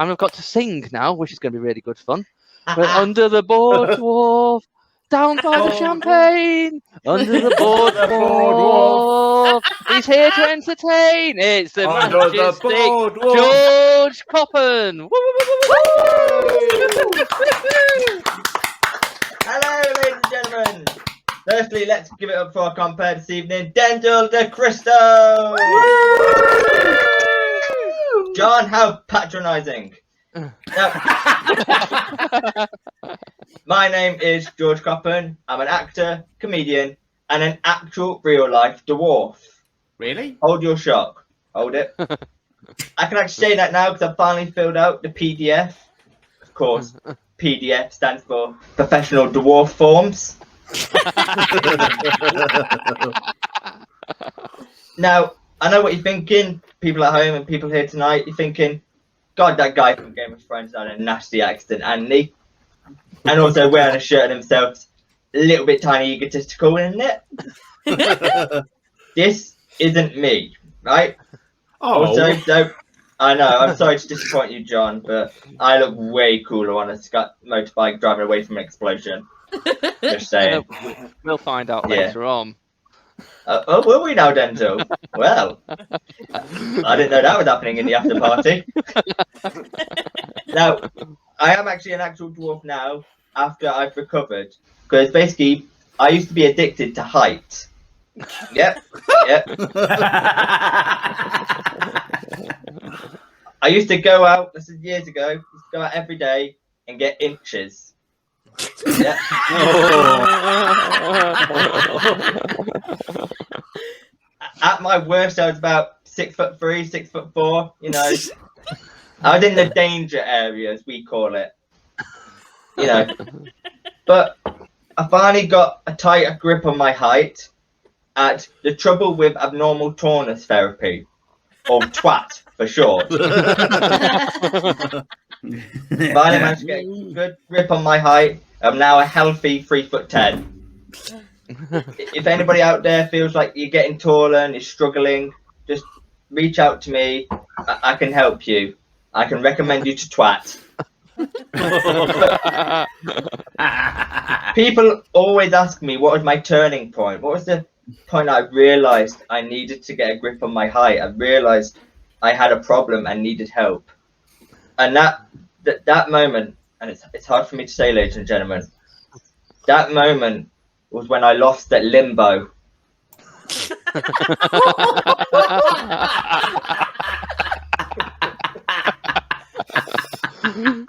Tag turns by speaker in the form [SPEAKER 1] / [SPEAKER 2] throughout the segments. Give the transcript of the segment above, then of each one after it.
[SPEAKER 1] And I've got to sing now, which is going to be really good fun. We're under the boardwalk, down by the champagne, under the boardwalk. He's here to entertain. It's the majestic George Coppen.
[SPEAKER 2] Hello, ladies and gentlemen. Firstly, let's give it up for our compere this evening, Dental de Cristo. John, how patronising. My name is George Coppen. I'm an actor, comedian, and an actual real-life dwarf.
[SPEAKER 3] Really?
[SPEAKER 2] Hold your shock. Hold it. I can actually say that now because I've finally filled out the PDF. Of course, PDF stands for Professional Dwarf Forms. Now, I know what you're thinking, people at home and people here tonight. You're thinking, God, that guy from Game of Thrones had a nasty accent, hadn't he? And also wearing a shirt on himself, a little bit tiny egotistical, isn't it? This isn't me, right?
[SPEAKER 3] Oh.
[SPEAKER 2] Also, I know, I'm sorry to disappoint you, John, but I look way cooler on a motorbike driving away from an explosion. Just saying.
[SPEAKER 1] We'll find out later on.
[SPEAKER 2] Oh, will we now, Denzel? Well, I didn't know that was happening in the after party. Now, I am actually an actual dwarf now after I've recovered. Because basically, I used to be addicted to height. Yep. I used to go out, this is years ago, used to go out every day and get inches. Yeah. At my worst, I was about 6'3", 6'4", you know. I was in the danger area, as we call it. You know. But I finally got a tighter grip on my height at the trouble with abnormal tallness therapy, or TWAT for short. Finally managed to get a good grip on my height. I'm now a healthy 3'10". If anybody out there feels like you're getting taller and you're struggling, just reach out to me. I can help you. I can recommend you to TWAT. People always ask me what was my turning point. What was the point I realised I needed to get a grip on my height? I realised I had a problem and needed help. And that moment, and it's hard for me to say, ladies and gentlemen, that moment was when I lost at limbo.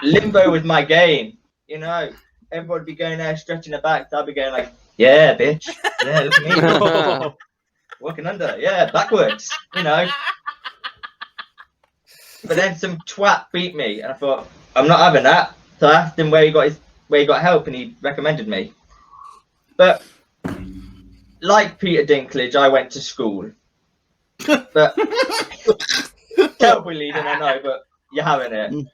[SPEAKER 2] Limbo was my game, you know. Everybody would be going there stretching their backs. I'd be going like, yeah, bitch. Yeah, look at me. Walking under. Yeah, backwards, you know. But then some twat beat me, and I thought, I'm not having that. So I asked him where he got help, and he recommended me. But like Peter Dinklage, I went to school. But terrible leading, I know, but you're having it.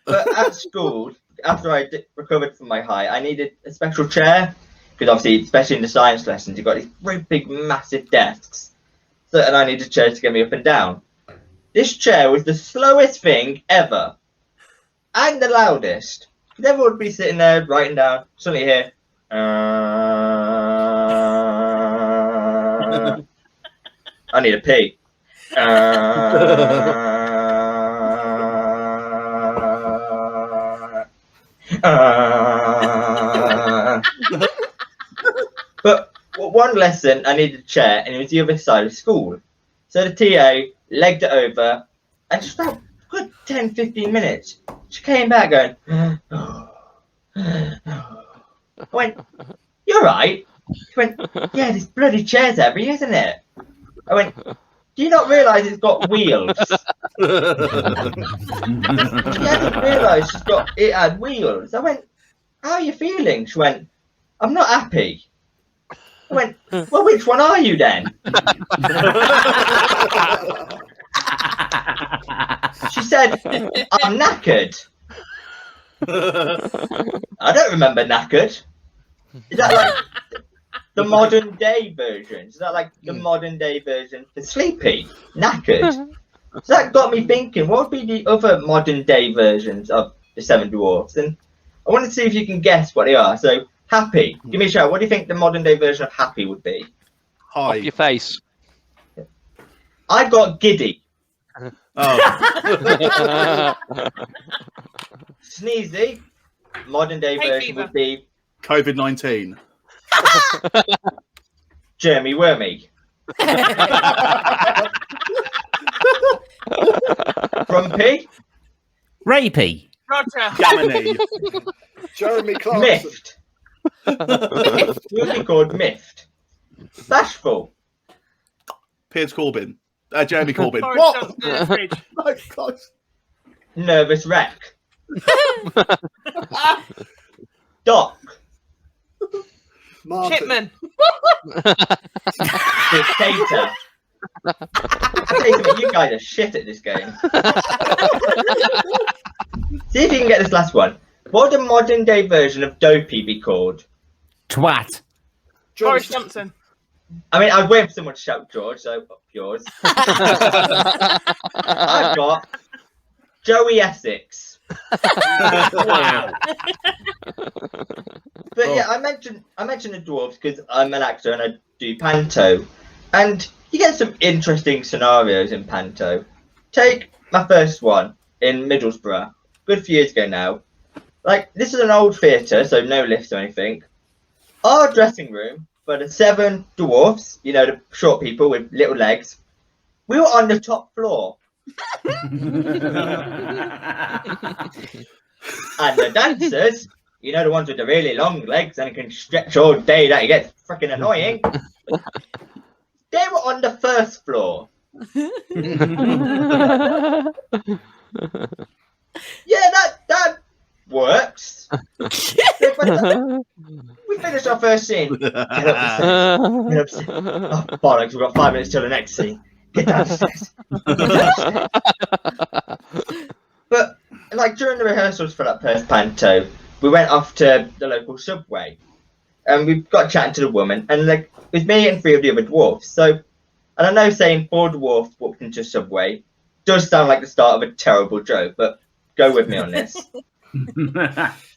[SPEAKER 2] But at school, after I recovered from my height, I needed a special chair because obviously, especially in the science lessons, you've got these very big, massive desks. So, and I needed a chair to get me up and down. This chair was the slowest thing ever, and the loudest. Everyone would be sitting there writing down. Suddenly here. I need a pee. But one lesson, I needed a chair, and it was the other side of school. So the TA legged it over, and just about a good 10-15 minutes, she came back going, I went, you're right. She went, yeah, this bloody chair's heavy, isn't it? I went, do you not realise it's got wheels? She hadn't realised it had wheels. I went, how are you feeling? She went, I'm not happy. I went, well, which one are you then? She said, I'm knackered. I don't remember knackered. Is that like the modern day version? Is that like the modern day version for sleepy? Knackered? So that got me thinking, what would be the other modern day versions of the Seven Dwarfs? And I want to see if you can guess what they are. So, Happy. Give me a shout. What do you think the modern day version of Happy would be?
[SPEAKER 1] Off
[SPEAKER 3] Hi.
[SPEAKER 1] your face.
[SPEAKER 2] I got Giddy.
[SPEAKER 3] Oh,
[SPEAKER 2] Sneezy. Modern day
[SPEAKER 4] Hay
[SPEAKER 2] version
[SPEAKER 4] fever.
[SPEAKER 2] would be
[SPEAKER 3] COVID-19.
[SPEAKER 2] Jeremy Wormy. Grumpy.
[SPEAKER 5] Rapey.
[SPEAKER 4] Roger.
[SPEAKER 3] Gamini.
[SPEAKER 6] Jeremy Clarkson.
[SPEAKER 2] Miffed. Would be called Miffed. Bashful.
[SPEAKER 3] Piers Corbyn. Jeremy Corbyn.
[SPEAKER 4] Boris
[SPEAKER 3] What?
[SPEAKER 4] Johnson in the fridge.
[SPEAKER 3] My God.
[SPEAKER 2] Nervous Wreck. Doc.
[SPEAKER 6] Martin.
[SPEAKER 4] Chipman.
[SPEAKER 2] Dictator. I tell you something, you guys are shit at this game. See if you can get this last one. What would a modern day version of Dopey be called?
[SPEAKER 5] Twat.
[SPEAKER 4] Boris Johnson.
[SPEAKER 2] I mean, I'd wait for someone to shout George, so up yours. I've got Joey Essex.
[SPEAKER 5] Wow.
[SPEAKER 2] But yeah, I mentioned the dwarves because I'm an actor and I do panto, and you get some interesting scenarios in panto. Take my first one in Middlesbrough, good few years ago now. Like, this is an old theatre, so no lifts or anything. Our dressing room for the 7 dwarfs, you know, the short people with little legs, we were on the top floor. And the dancers, you know, the ones with the really long legs and can stretch all day, that gets freaking annoying. They were on the first floor. Yeah, that works. We finished our first scene. Get up the stairs. Get up the stairs. Oh, bollocks, we've got 5 minutes till the next scene. Get downstairs. Get downstairs. But, like, during the rehearsals for that first panto, we went off to the local subway. And we got chatting to the woman, and, like, it was me and 3 of the other dwarfs. So, and I know saying 4 dwarfs walked into a subway does sound like the start of a terrible joke, but go with me on this.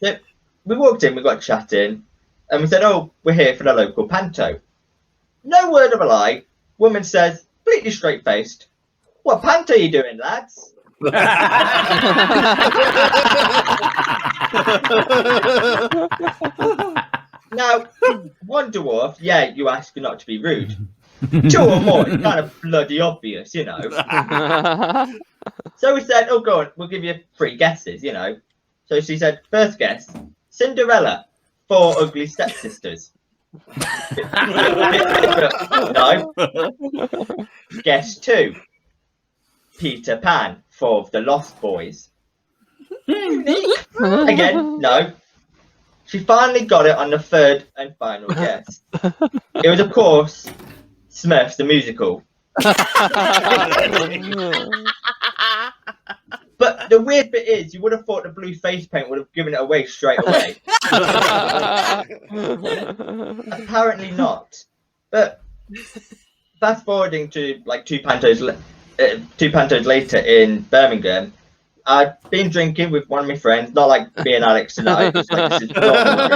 [SPEAKER 2] So, we walked in, we got chatting, and we said, oh, we're here for the local panto. No word of a lie, woman says, completely straight-faced, what panto are you doing, lads? Now, 1 dwarf, yeah, you ask not to be rude. 2 or more, it's kind of bloody obvious, you know. So we said, oh, go on, we'll give you 3 guesses, you know. So she said, first guess, Cinderella, 4 ugly stepsisters. No. Guess 2, Peter Pan, 4 of the Lost Boys. Again, no. She finally got it on the 3rd and final guess. It was, of course, Smurfs the musical. But the weird bit is, you would have thought the blue face paint would have given it away straight away. Apparently not. But fast forwarding to like 2 pantos later in Birmingham, I'd been drinking with one of my friends, not like me and Alex tonight. Just like this is normal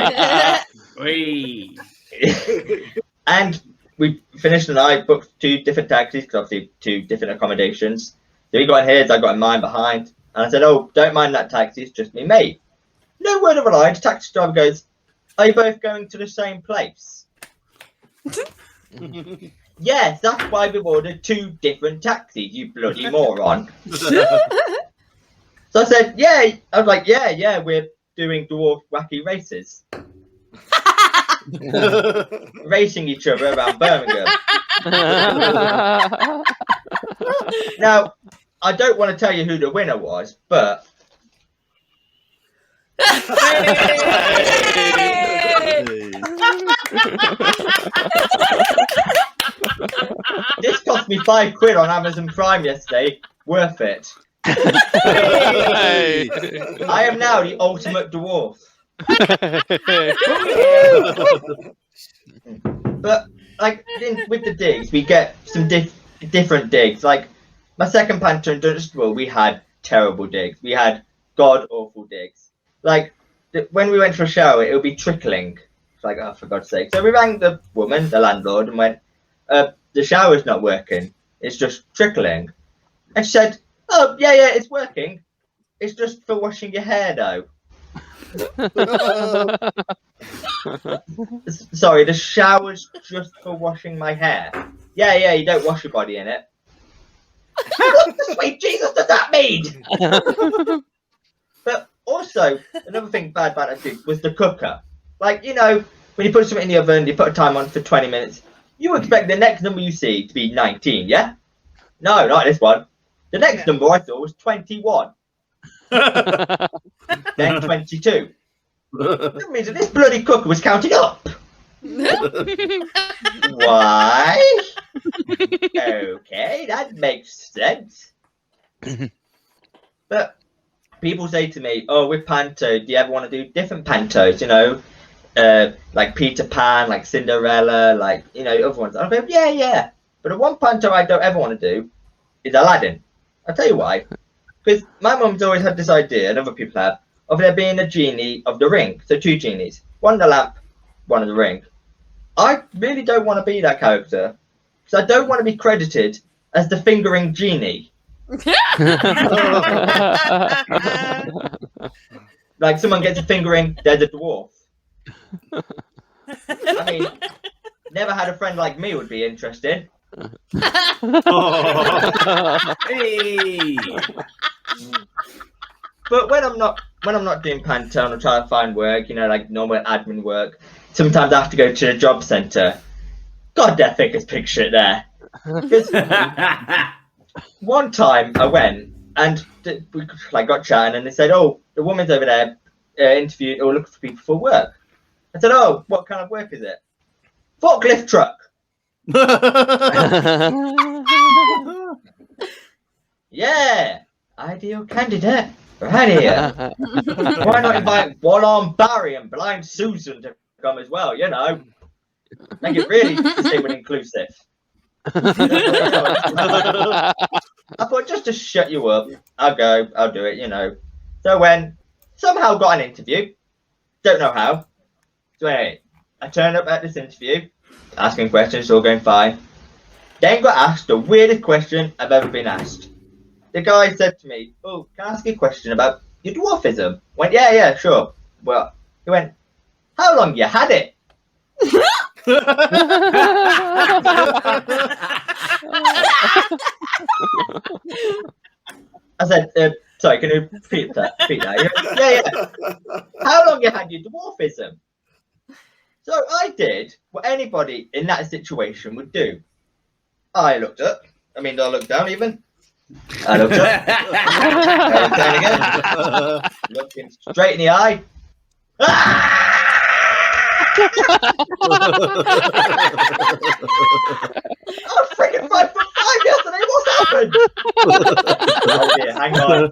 [SPEAKER 2] drink. And we finished the night, booked 2 different taxis, because obviously 2 different accommodations. So he got in his, I got in mine behind. And I said, oh, don't mind that taxi, it's just me, mate. No word of a lie, the taxi driver goes, are you both going to the same place? Yes, that's why we've ordered 2 different taxis, you bloody moron. So I said, yeah. I was like, yeah, we're doing dwarf wacky races. Racing each other around Birmingham. Now, I don't want to tell you who the winner was, but this cost me £5 on Amazon Prime yesterday. Worth it. I am now the ultimate dwarf. But like with the digs, we get some different digs. Like my second panto in Dunstable, we had terrible digs. We had god awful digs. Like when we went for a shower, it would be trickling. It's like, oh, for God's sake! So we rang the woman, the landlord, and went, "The shower's not working. It's just trickling." And she said, "Oh, yeah, it's working. It's just for washing your hair, though." Sorry, the shower's just for washing my hair. Yeah, you don't wash your body in it. What the sweet Jesus does that mean? But also, another thing bad about that gig was the cooker. Like, you know, when you put something in the oven, you put a time on for 20 minutes, you expect the next number you see to be 19, yeah? No, not this one. The next number I saw was 21. Then 22. That means that this bloody cooker was counting up. Why? Okay, that makes sense. But people say to me, "Oh, with panto, do you ever want to do different pantos? You know, like Peter Pan, like Cinderella, like, you know, other ones." I go, yeah. But the one panto I don't ever want to do is Aladdin. I'll tell you why. Because my mum's always had this idea, and other people have, of there being a genie of the ring. So 2 genies. One in the lamp, one in the ring. I really don't want to be that character. Because I don't want to be credited as the fingering genie. Like someone gets a fingering, they're the dwarf. I mean, never had a friend like me would be interested.
[SPEAKER 5] Hey.
[SPEAKER 2] But when I'm not doing panto and I'm trying to find work, you know, like normal admin work, sometimes I have to go to the job centre. God, they're thick as pig shit there. One time I went and we got chatting and they said, "Oh, the woman's over there interviewing or looking for people for work." I said, "Oh, what kind of work is it?" "Forklift truck." Yeah, ideal candidate right here. Why not invite one-armed Barry and blind Susan to come as well? You know, make it really disabled inclusive. I thought, just to shut you up, I'll do it, you know. So when somehow got an interview, don't know how. So anyway, I turned up at this interview, asking questions, all going fine. Then got asked the weirdest question I've ever been asked. The guy said to me, "Oh, can I ask you a question about your dwarfism?" I went, yeah, sure. Well, he went, "How long you had it?" I said, "Sorry, can you repeat that?" He went, yeah. "How long you had your dwarfism?" So I did what anybody in that situation would do. I looked up. I looked down even. I looked up. I looked down again. Looking straight in the eye. I was freaking 5'5" yesterday. What's happened? Oh dear, hang on.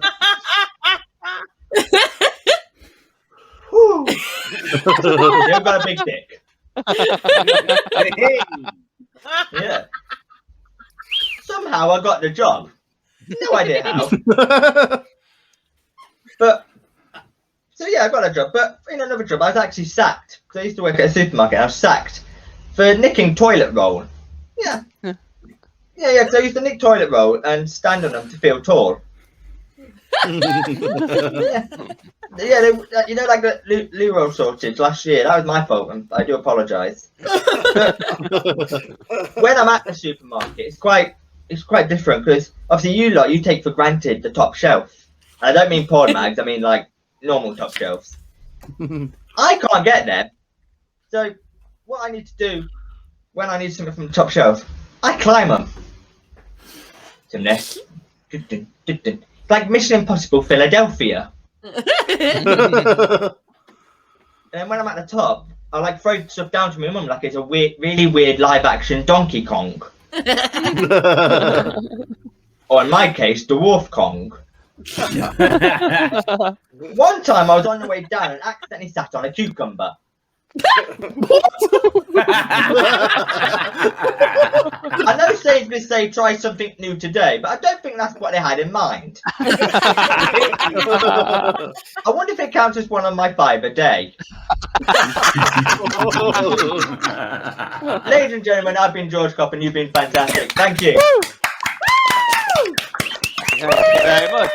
[SPEAKER 2] Whew. You've got a big dick. Yeah. Somehow I got the job. No idea how. But so yeah, I got a job. But in another job, I was actually sacked because I used to work at a supermarket. I was sacked for nicking toilet roll. Yeah. Because I used to nick toilet roll and stand on them to feel tall. Yeah, you know, like the loo roll shortage last year. That was my fault, and I do apologise. When I'm at the supermarket, it's quite different because obviously you take for granted the top shelf. And I don't mean porn mags. I mean like normal top shelves. I can't get there. So what I need to do when I need something from the top shelf, I climb them. Like Mission Impossible Philadelphia. And then when I'm at the top, I like throw stuff down to my mum like it's a really weird live action Donkey Kong. Or in my case, Dwarf Kong. One time I was on the way down and accidentally sat on a cucumber. I know Sainsbury's say try something new today, but I don't think that's what they had in mind. I wonder if it counts as one on my 5 a day. Ladies and gentlemen, I've been George Coppen. You've been fantastic. Thank you.
[SPEAKER 1] Thank you very much.